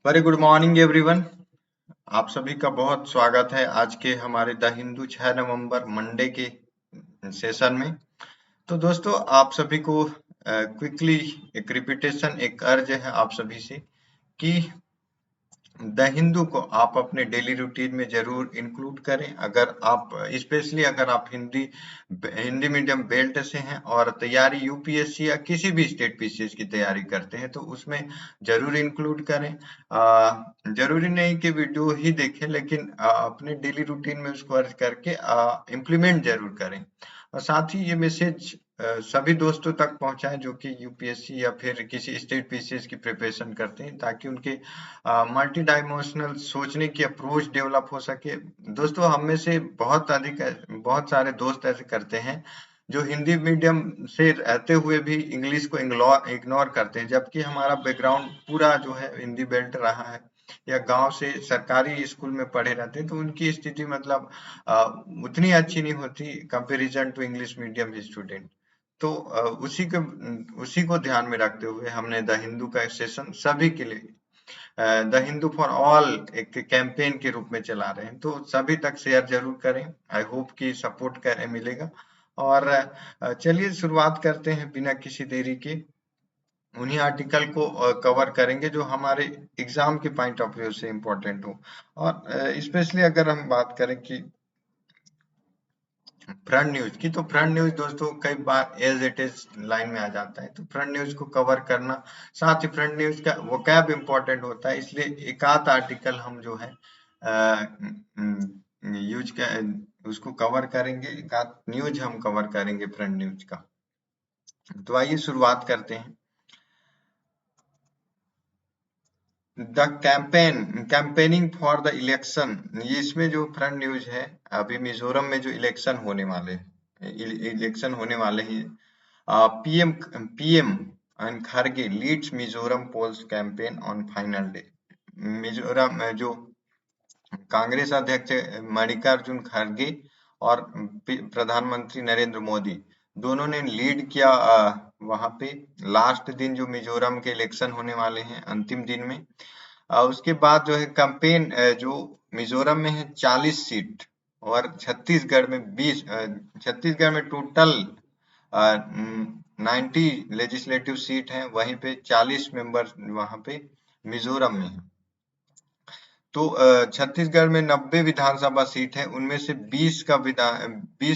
Very good morning everyone. आप सभी का बहुत स्वागत है आज के हमारे द हिंदू 6 नवंबर मंडे के सेशन में। तो दोस्तों आप सभी को क्विकली एक रिपीटेशन एक अर्ज है आप सभी से कि द हिंदू को आप अपने डेली रूटीन में जरूर इंक्लूड करें। अगर आप स्पेशली अगर आप हिंदी हिंदी मीडियम बेल्ट से हैं और तैयारी यूपीएससी या किसी भी स्टेट पीसीएस की तैयारी करते हैं तो उसमें जरूर इंक्लूड करें। जरूरी नहीं कि वीडियो ही देखें, लेकिन अपने डेली रूटीन में उसको अर्ज करके इम्प्लीमेंट जरूर करें। और साथ ही ये मैसेज सभी दोस्तों तक पहुंचाएं जो कि यूपीएससी या फिर किसी स्टेट पीसीएस की प्रिपरेशन करते हैं, ताकि उनके मल्टी डायमेंशनल सोचने की अप्रोच डेवलप हो सके। दोस्तों हम में से बहुत सारे दोस्त ऐसे करते हैं जो हिंदी मीडियम से रहते हुए भी इंग्लिश को इग्नोर करते हैं, जबकि हमारा बैकग्राउंड पूरा जो है हिंदी बेल्ट रहा है या गांव से सरकारी स्कूल में पढ़े रहते हैं, तो उनकी स्थिति मतलब उतनी अच्छी नहीं होती comparison to English medium student. तो उसी को ध्यान में रखते हुए हमने द हिंदू का एक सेशन सभी के लिए द हिंदू फॉर ऑल एक कैंपेन के रूप में चला रहे हैं, तो सभी तक शेयर जरूर करें। आई होप कि सपोर्ट करें मिलेगा। और चलिए शुरुआत करते हैं बिना किसी देरी के। उन्हीं आर्टिकल को कवर करेंगे जो हमारे एग्जाम के पॉइंट ऑफ व्यू से इम्पोर्टेंट हो। और स्पेशली अगर हम बात करें कि फ्रंट न्यूज की, तो फ्रंट न्यूज दोस्तों कई बार एज इट इज लाइन में आ जाता है, तो फ्रंट न्यूज को कवर करना, साथ ही फ्रंट न्यूज का वोकैब इम्पोर्टेंट होता है, इसलिए एक आध आर्टिकल हम जो है यूज का उसको कवर करेंगे, एक आध न्यूज हम कवर करेंगे फ्रंट न्यूज का। तो आइए शुरुआत करते हैं। The campaigning for the election, ये इसमें जो फ्रंट न्यूज है, अभी मिजोरम में जो इलेक्शन होने वाले हैं, PM PM and Kharge leads Mizoram polls campaign on final day. Mizoram में जो कांग्रेस अध्यक्ष मल्लिकार्जुन खड़गे और प्रधानमंत्री नरेंद्र मोदी दोनों ने लीड किया वहां पे लास्ट दिन जो मिजोरम के इलेक्शन होने वाले हैं अंतिम दिन में। उसके बाद जो है कैंपेन जो मिजोरम में है 40 सीट और छत्तीसगढ़ में 20, छत्तीसगढ़ में टोटल 90 लेजिस्लेटिव सीट है, वहीं पे 40 मेंबर वहां पे मिजोरम में है। तो छत्तीसगढ़ में 90 विधानसभा सीट है, उनमें से 20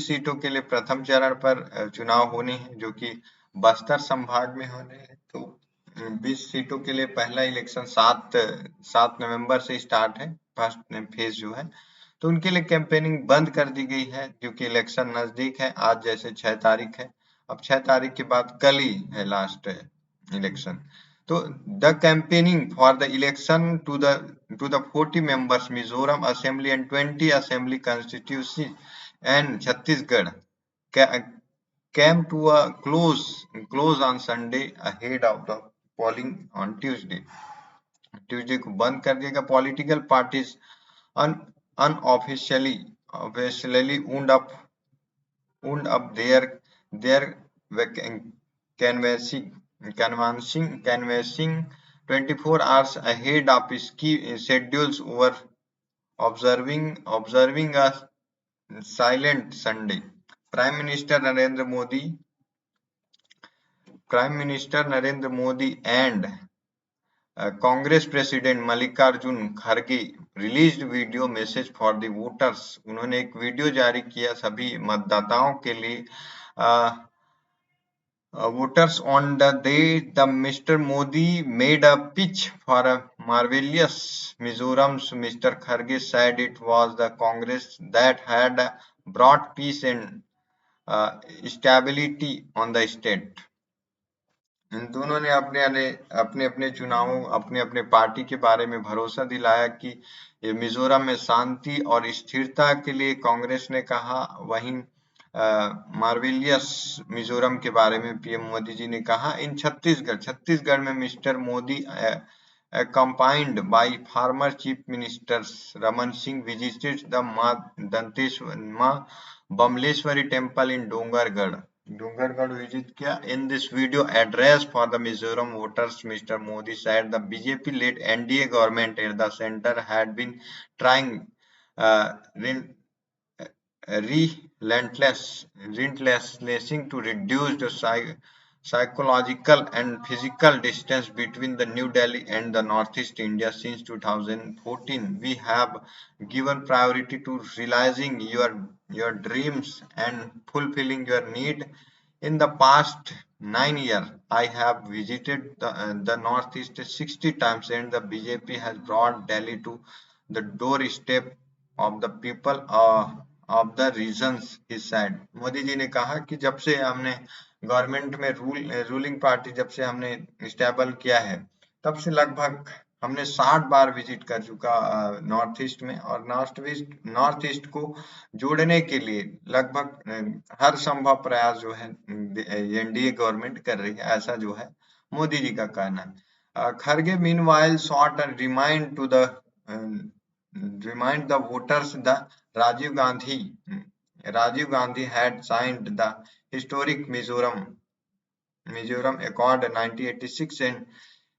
सीटों के लिए प्रथम चरण पर चुनाव होने हैं, जो कि बस्तर संभाग में होने हैं। तो 20 सीटों के लिए पहला इलेक्शन 7 नवंबर से स्टार्ट है, फर्स्ट फेज जो है। तो उनके लिए कैंपेनिंग बंद कर दी गई है क्योंकि इलेक्शन नजदीक है। आज जैसे 6 तारीख है, अब 6 तारीख के बाद कल ही है लास्ट इलेक्शन। तो the campaigning for the election to the 40 members Mizoram Assembly and 20 Assembly constituency and Chhattisgarh came to a close on Sunday ahead of the polling on Tuesday. Tuesday को बंद कर दिया गया। Political parties unofficially wound up their canvassing 24 hours ahead of schedules over observing a silent Sunday. Prime Minister Narendra Modi and Congress President Mallikarjun Kharge released video message for the voters. उन्होंने एक video जारी किया सभी मतदाताओं के लिए। Voters on the day the Mr. Modi made a pitch for a marvelous Mizoram's Mr. Kharge said it was the Congress that had brought peace and stability on the state. इन दोनों ने अपने चुनावों अपने पार्टी के बारे में भरोसा दिलाया कि ये मिजोरम में शांति और स्थिरता के लिए कांग्रेस ने कहा। वहीं मार्वेलियस मिजोरम के बारे में पीएम मोदी जी ने कहा। इन छत्तीसगढ़ में mister Modi accompanied by former chief ministers Raman Singh visited the मां Bamleshwari temple in Dongargarh. Dungargarh visit किया. In this video address for the Mizoram voters, Mr. Modi said the BJP-led NDA government at the center had been trying uh, relentlessly to reduce the psychological and physical distance between the New Delhi and the Northeast India since 2014. We have given priority to realizing your dreams and fulfilling your need. In the past 9 years, I have visited the Northeast 60 times, and the BJP has brought Delhi to the doorstep of the people of the regions, he said. Modi ji ने कहा कि जब से हमने government में ruling party जब से हमने स्टेबल किया है, तब से लगभग हमने 60 बार विजिट कर चुका नॉर्थ ईस्ट में, और नॉर्थ ईस्ट को जोड़ने के लिए लगभग हर संभव प्रयास जो है एनडीए गवर्नमेंट कर रही है, ऐसा जो है मोदी जी का कहना है. Kharge meanwhile sought and remind the voters the Rajiv Gandhi had signed the historic Mizoram Accord in 1986 and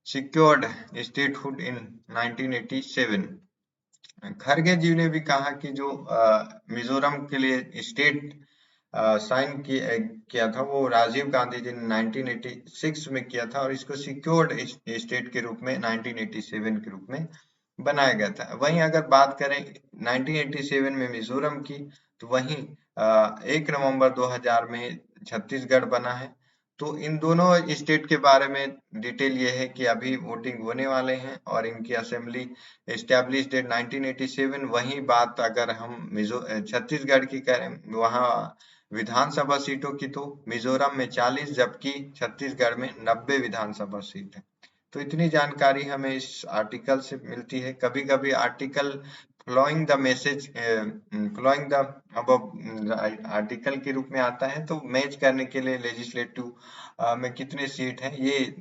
secured statehood in 1987. Kharge जी ने भी कहा कि जो मिजोरम के लिए स्टेट साइन किया था वो राजीव गांधी जी ने 1986 में किया था, और इसको सिक्योर्ड स्टेट के रूप में 1987 के रूप में बनाया गया था. वहीं अगर बात करें 1987 में मिजोरम की, तो वहीं 1 नवंबर 2000 में छत्तीसगढ़ बना है. तो इन दोनों स्टेट के बारे में डिटेल ये है कि अभी वोटिंग होने वाले हैं और इनकी असेंबली एस्टेब्लिश्ड इन 1987. वही बात अगर हम छत्तीसगढ़ की करें, वहाँ विधानसभा सीटों की तो मिजोरम में 40 जबकि छत्तीसगढ़ में 90 विधानसभा सीट है. तो इतनी जानकारी हमें इस आर्टिकल से मिलती है. कभी कभी आर्टिकल फ्लोइंग द अब आर्टिकल के रूप में आता है, तो मैच करने के लिए लेजिस्लेटिव में कितने सीट हैं ये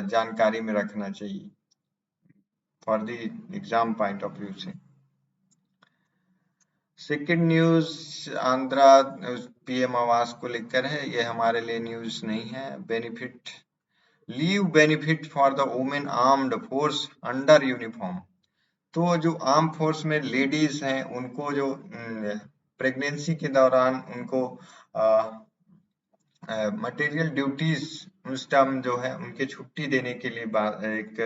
जानकारी में रखना चाहिए for the exam point of view से. सेकेंड न्यूज आंध्रा पीएम आवास को लेकर है. ये हमारे लिए न्यूज नहीं है. Leave benefit for the women armed force under uniform. तो जो आर्म फोर्स में लेडीज हैं उनको जो प्रेगनेंसी के दौरान उनको मटेरियल ड्यूटीज उस टाइम जो है उनके छुट्टी देने के लिए एक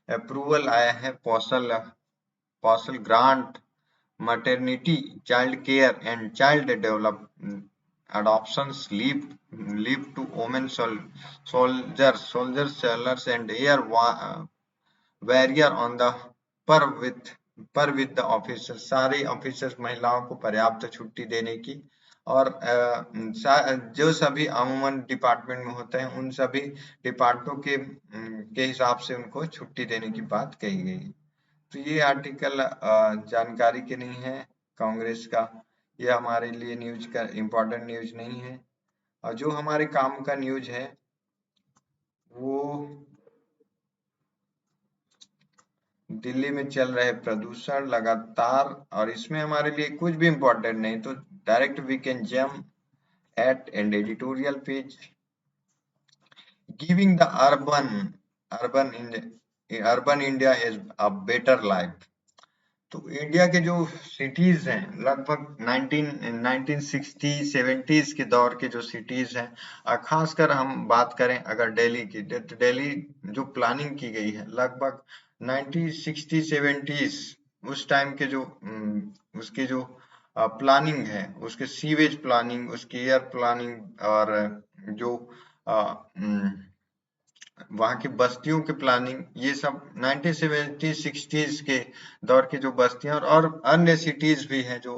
अप्रूवल आया है. पॉसल grant maternity, child care and child adoptions leave to women soldiers, sailors and air warrior on the per with the officers. सारे ऑफिसर्स महिलाओं को पर्याप्त छुट्टी देने की, और जो सभी अमूमन डिपार्टमेंट में होते हैं उन सभी डिपार्टमेंटों के हिसाब से उनको छुट्टी देने की बात कही गई है. तो ये आर्टिकल जानकारी के नहीं है कांग्रेस का, ये हमारे लिए न्यूज का इम्पोर्टेंट न्यूज नहीं है. और जो हमारे काम का न्यूज है वो दिल्ली में चल रहे प्रदूषण लगातार, और इसमें हमारे लिए कुछ भी इम्पोर्टेंट नहीं, तो direct we can jump at and editorial page. Giving the urban India is a better life. तो इंडिया के जो सिटीज हैं लगभग 1960 70s के दौर के जो सिटीज हैं, खासकर हम बात करें अगर दिल्ली की, तो दिल्ली जो प्लानिंग की गई है लगभग 1960 70s उस टाइम के जो उसके जो प्लानिंग है, उसके सीवेज प्लानिंग, उसकी एयर प्लानिंग, और जो वहां की बस्तियों की प्लानिंग, ये सब 1970s 60s के दौर की जो बस्तियां और अन्य सिटीज भी हैं जो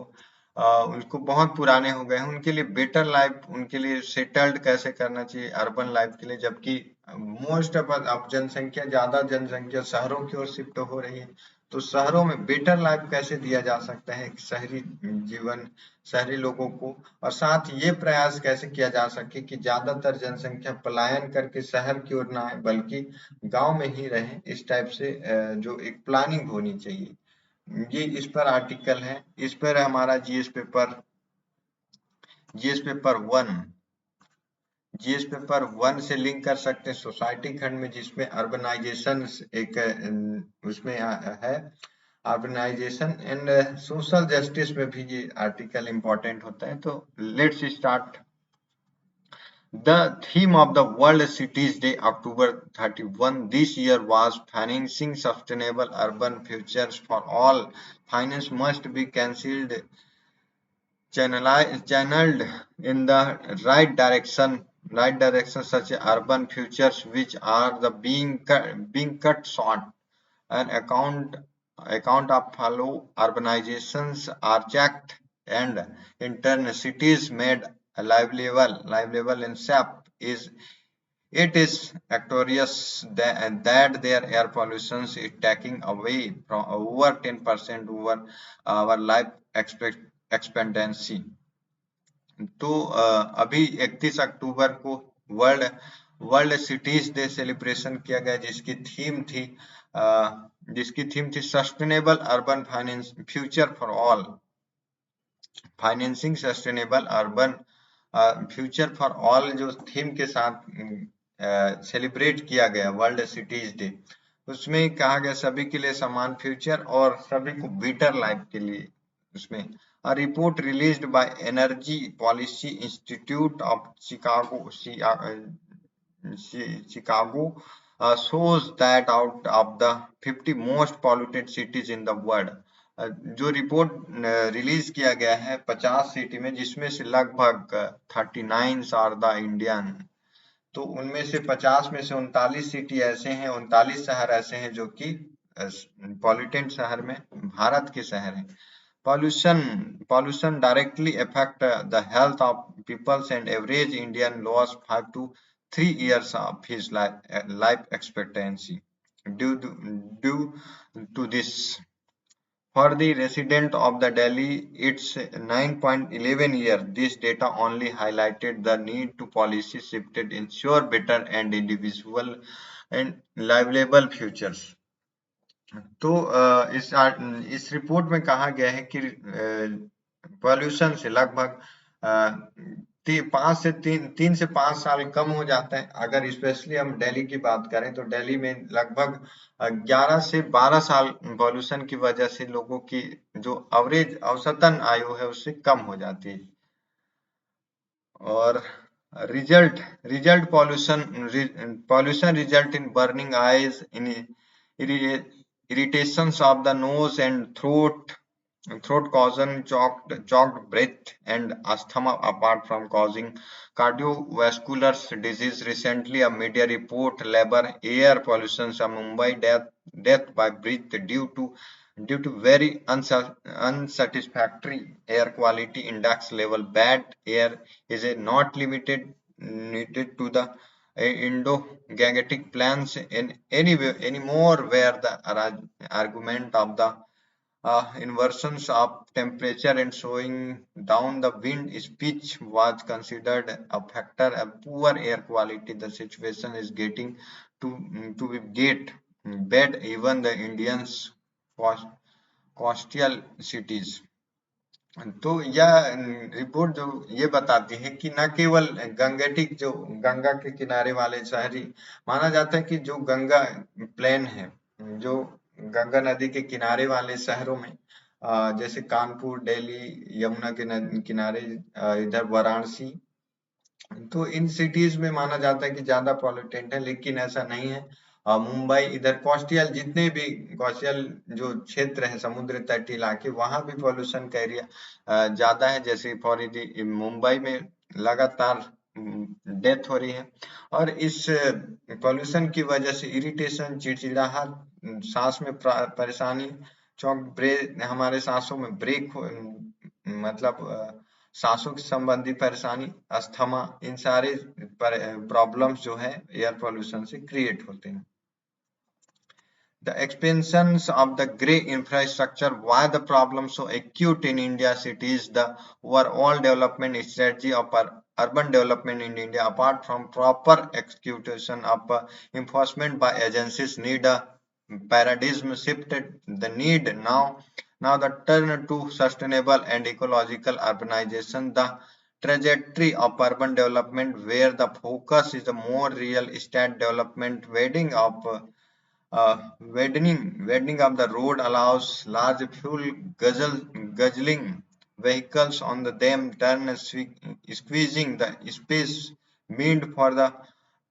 उनको बहुत पुराने हो गए हैं, उनके लिए बेटर लाइफ, उनके लिए सेटल्ड कैसे करना चाहिए अर्बन लाइफ के लिए. जबकि मोस्ट ऑफ अब ज्यादा जनसंख्या शहरों की ओर शिफ्ट हो रही है, तो शहरों में बेटर लाइफ कैसे दिया जा सकता है शहरी जीवन, शहरी लोगों को, और साथ ये प्रयास कैसे किया जा सके कि ज्यादातर जनसंख्या पलायन करके शहर की ओर ना आए बल्कि गांव में ही रहे. इस टाइप से जो एक प्लानिंग होनी चाहिए, ये इस पर आर्टिकल है. इस पर हमारा जीएस पेपर 1 जीएस पेपर 1 से लिंक कर सकते हैं सोसाइटी खंड में, जिसमें अर्बनाइजेशन एक उसमें है अर्बनाइजेशन एंड सोशल जस्टिस में भी ये आर्टिकल इंपॉर्टेंट होता है। तो let's start. The theme of the World Cities Day, October 31, this year was financing sustainable urban futures for all. Finance must be channeled in the right direction, such as urban futures which are the being cut short. An account of follow urbanizations are checked and in turn cities made livable and safe. It is notorious that their air pollution is taking away from over 10% over our life expectancy. तो अभी 31 अक्टूबर को world world cities day celebration किया गया, जिसकी theme थी sustainable urban finance future for all. Financing sustainable urban future for all जो theme के साथ सेलिब्रेट किया गया वर्ल्ड सिटीज डे, उसमें कहा गया सभी के लिए समान फ्यूचर और सभी को बेटर लाइफ के लिए। उसमें a report released by Energy Policy Institute of Chicago shows that out of the 50 most polluted cities in the world, जो रिपोर्ट रिलीज किया गया है 50 सिटी में, जिसमें से लगभग 39 आर द इंडियन। तो उनमें से 50 में से 39 सिटी ऐसे हैं, 39 शहर ऐसे हैं जो कि पॉल्यूटेंट शहर में भारत के शहर हैं। Pollution directly affect the health of peoples, and average Indian lost 5 to 3 years of his life expectancy due to this. For the resident of the Delhi, it's 9.11 years. This data only highlighted the need to policy shifted ensure better and individual and livable futures. तो इस report में कहा गया है कि pollution से लगभग 3 से 5 साल कम हो जाता है। अगर स्पेशली हम दिल्ली की बात करें तो दिल्ली में लगभग 11 से 12 साल पॉल्यूशन की वजह से लोगों की जो एवरेज औसतन आयु है उससे कम हो जाती है। और result pollution result in burning eyes, in irritations of the nose and throat causing choked breath and asthma, apart from causing cardiovascular disease. Recently a media report labor air pollution of Mumbai death by breath due to very unsatisfactory air quality index level. Bad air is not limited to the Indo-Gangetic Plains in anymore, where the argument of the inversions of temperature and slowing down the wind speech was considered a factor. A poor air quality, the situation is getting to get bad even the Indians coastal cities. तो यह report जो ये बताती है कि न केवल गंगा के किनारे वाले शहरी, माना जाता है कि जो गंगा प्लेन है, जो गंगा नदी के किनारे वाले शहरों में जैसे कानपुर, दिल्ली, यमुना के किनारे, इधर वाराणसी, तो इन सिटीज में माना जाता है कि ज्यादा पॉल्यूटेंट है, लेकिन ऐसा नहीं है। मुंबई, इधर कोस्टल, जितने भी कोस्टल जो क्षेत्र है, समुद्र तटीय इलाके, वहां भी पॉल्यूशन का एरिया ज्यादा है। जैसे फॉर मुंबई में लगातार डेथ हो रही है, और इस पॉल्यूशन की वजह से इरिटेशन, चिड़चिड़ाहट, सांस में परेशानी, हमारे सांसों में ब्रेक मतलब सांसों की संबंधी परेशानी, अस्थमा, इन सारे प्रॉब्लम्स जो है एयर पोल्यूशन से क्रिएट होते हैं। The expansions of the grey infrastructure, why the problem so acute in India cities, the overall development strategy of urban development in India, apart from proper execution of enforcement by agencies, need a paradigm shifted. The need now the turn to sustainable and ecological urbanization. The trajectory of urban development where the focus is the more real estate development widening of the road allows large fuel guzzling vehicles on the them turn squeezing the space meant for the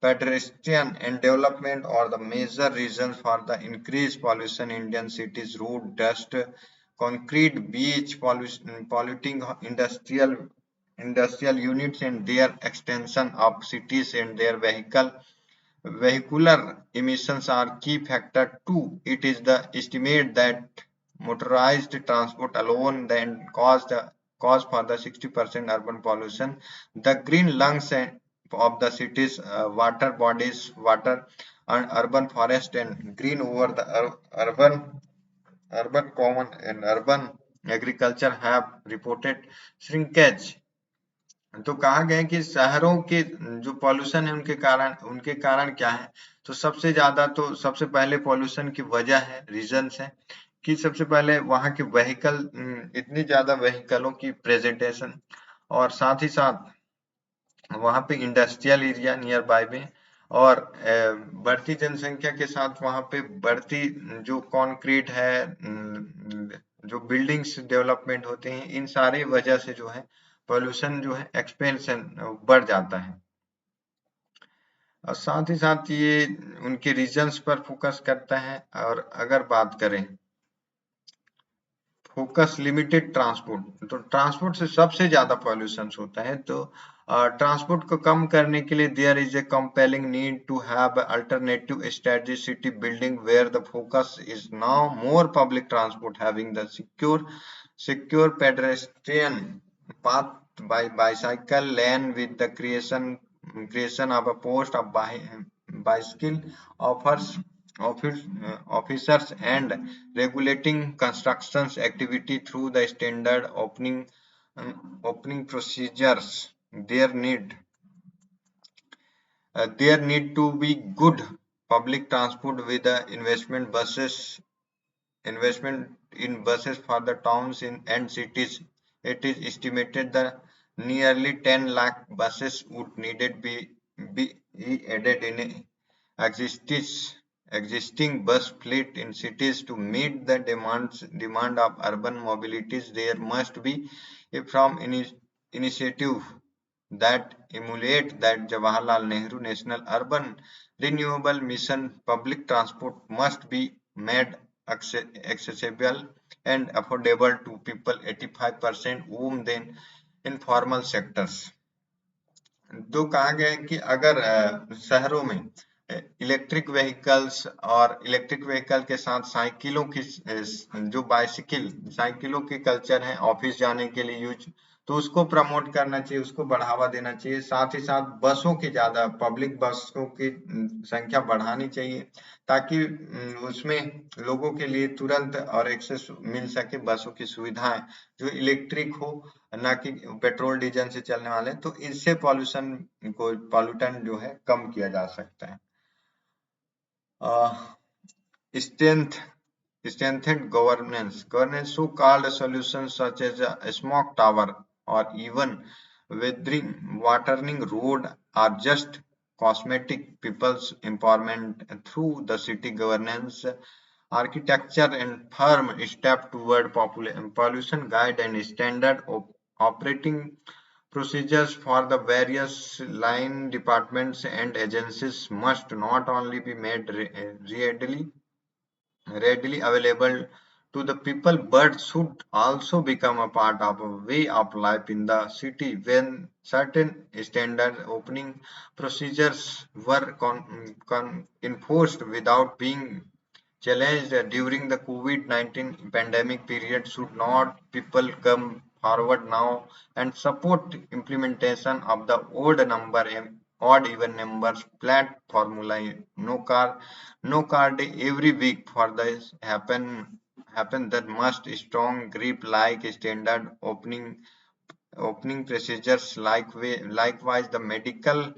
pedestrian and development or the major reasons for the increased pollution. Indian cities road dust concrete beach pollution polluting industrial units and their extension of cities and their vehicular emissions are key factor too. It is the estimate that motorized transport alone then cause for the 60% urban pollution. The green lungs of the cities, water bodies, water and urban forest and green over the urban common and urban agriculture have reported shrinkage. तो कहा गया है कि शहरों के जो pollution है उनके कारण क्या है। तो सबसे पहले पॉल्यूशन की वजह है रीजंस है कि सबसे पहले वहां के व्हीकल इतनी ज्यादा व्हीकलों की प्रेजेंटेशन और साथ ही साथ वहां पे इंडस्ट्रियल एरिया नियर बाय में और बढ़ती जनसंख्या के साथ वहां पे बढ़ती जो कंक्रीट है जो बिल्डिंग्स डेवलपमेंट होते हैं इन सारे वजह से जो है पॉल्यूशन जो है एक्सपेंशन बढ़ जाता है। और साथ ही साथ ये उनके रीजंस पर फोकस करता है। और अगर बात करें फोकस लिमिटेड ट्रांसपोर्ट, तो ट्रांसपोर्ट से सबसे ज्यादा पॉल्यूशन होता है। तो ट्रांसपोर्ट को कम करने के लिए there is a compelling need to have alternative strategy city building where the focus is now more public transport having the secure pedestrian path by bicycle lane with the creation of a post of bicycle offers officers and regulating constructions activity through the standard opening procedures. There need to be good public transport with the investment in buses for the towns and cities. It is estimated that nearly 10 lakh buses would be added in existing existing bus fleet in cities to meet the demand of urban mobilities. There must be a initiative that emulate that Jawaharlal Nehru National Urban Renewable Mission. Public transport must be made accessible and affordable to people 85% whom then informal sectors. तो कहा गया है कि अगर शहरों में electric vehicles और electric vehicle के साथ साइकिलों की जो साइकिलों की कल्चर है ऑफिस जाने के लिए यूज, तो उसको प्रमोट करना चाहिए, उसको बढ़ावा देना चाहिए। साथ ही साथ बसों की ज्यादा पब्लिक बसों की संख्या बढ़ानी चाहिए ताकि उसमें लोगों के लिए तुरंत और एक्सेस मिल सके बसों की सुविधाएं जो इलेक्ट्रिक हो, ना कि पेट्रोल डीजल से चलने वाले। तो इससे पॉल्यूटन जो है कम किया जा सकता है। Strengthened governance, so-called solutions such as a smoke tower or even watering road are just cosmetic. People's empowerment through the city governance, architecture and firm step toward pollution guide and standard operating procedures for the various line departments and agencies must not only be made readily available to the people but should also become a part of a way of life in the city. When certain standard opening procedures were enforced without being challenged during the COVID-19 pandemic period, should not people come forward now and support implementation of the odd even numbers flat formula? No car day every week for this happen that must strong grip like standard opening procedures. Likewise the medical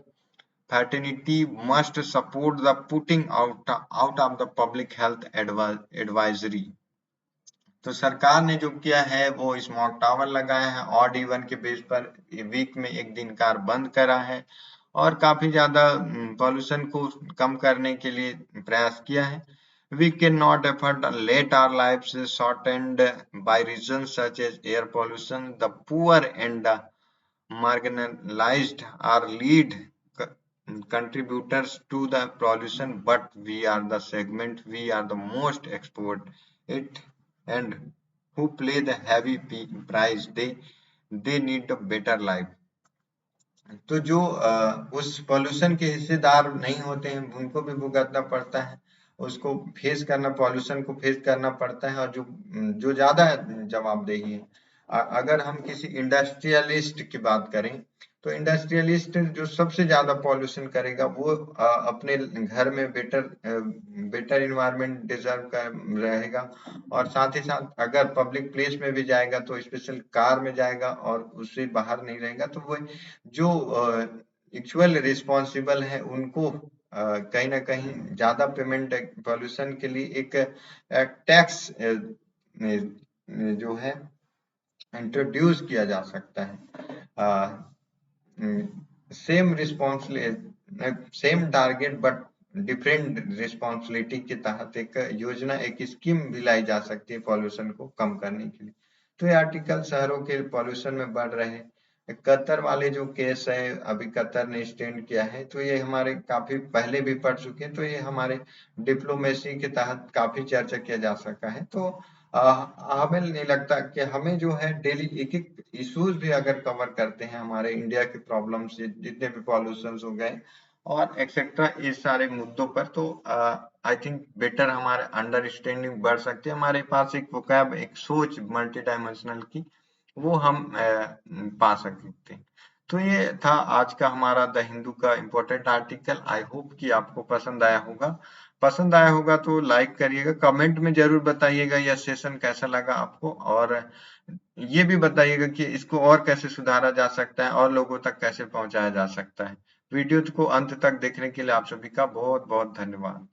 fraternity must support the putting out of the public health advisory तो सरकार ने जो किया है वो smog tower लगाए हैं, odd even के बेस पर वीक में एक दिन कार बंद करा है और काफी ज्यादा पॉल्यूशन को कम करने के लिए प्रयास किया है। We cannot afford to let our lives shortened by reasons such as air pollution. The poor and the marginalized are lead contributors to the pollution, but we are the segment, we are the most export it, and who play the heavy price. They need a better life. तो जो उस pollution के हिस्सेदार नहीं होते हैं उनको भी भुगतना पड़ता है, उसको फेस करना, पॉल्यूशन को फेस करना पड़ता है। और जो जो ज्यादा जवाबदेही है, अगर हम किसी इंडस्ट्रियलिस्ट की बात करें तो इंडस्ट्रियलिस्ट जो सबसे ज्यादा पॉल्यूशन करेगा वो अपने घर में बेटर इन्वायरमेंट डिजर्व कर रहेगा, और साथ ही साथ अगर पब्लिक प्लेस में भी जाएगा तो स्पेशल कार में जाएगा और उससे बाहर नहीं रहेगा। तो वो जो एक्चुअल रिस्पॉन्सिबल है उनको कहीं ना कहीं ज्यादा पेमेंट पॉल्यूशन के लिए एक टैक्स जो है इंट्रोड्यूस किया जा सकता है। Same same target but different responsibility के तहत एक योजना, एक स्कीम भी लाई जा सकती है पॉल्यूशन को कम करने के लिए। तो ये आर्टिकल शहरों के पॉल्यूशन में बढ़ रहे हैं। कतर वाले जो केस है, अभी कतर ने स्टैंड किया है, तो ये हमारे काफी पहले भी पढ़ चुके हैं, तो ये हमारे डिप्लोमेसी के तहत काफी चर्चा किया जा सका है। तो हमें नहीं लगता कि हमें जो है डेली एक एक इश्यूज भी अगर कवर करते हैं हमारे इंडिया के प्रॉब्लम से, जितने भी पॉल्यूशन हो गए और एक्सेट्रा इस सारे मुद्दों पर, तो आई थिंक बेटर हमारे अंडरस्टैंडिंग बढ़ सकती है, हमारे पास एक वोकैब, एक सोच मल्टी डायमेंशनल की, वो हम पा सकते हैं। तो ये था आज का हमारा द हिंदू का इम्पोर्टेंट आर्टिकल। आई होप कि आपको पसंद आया होगा। पसंद आया होगा तो लाइक करिएगा, कमेंट में जरूर बताइएगा यह सेशन कैसा लगा आपको, और ये भी बताइएगा कि इसको और कैसे सुधारा जा सकता है और लोगों तक कैसे पहुंचाया जा सकता है। वीडियो को अंत तक देखने के लिए आप सभी का बहुत बहुत धन्यवाद।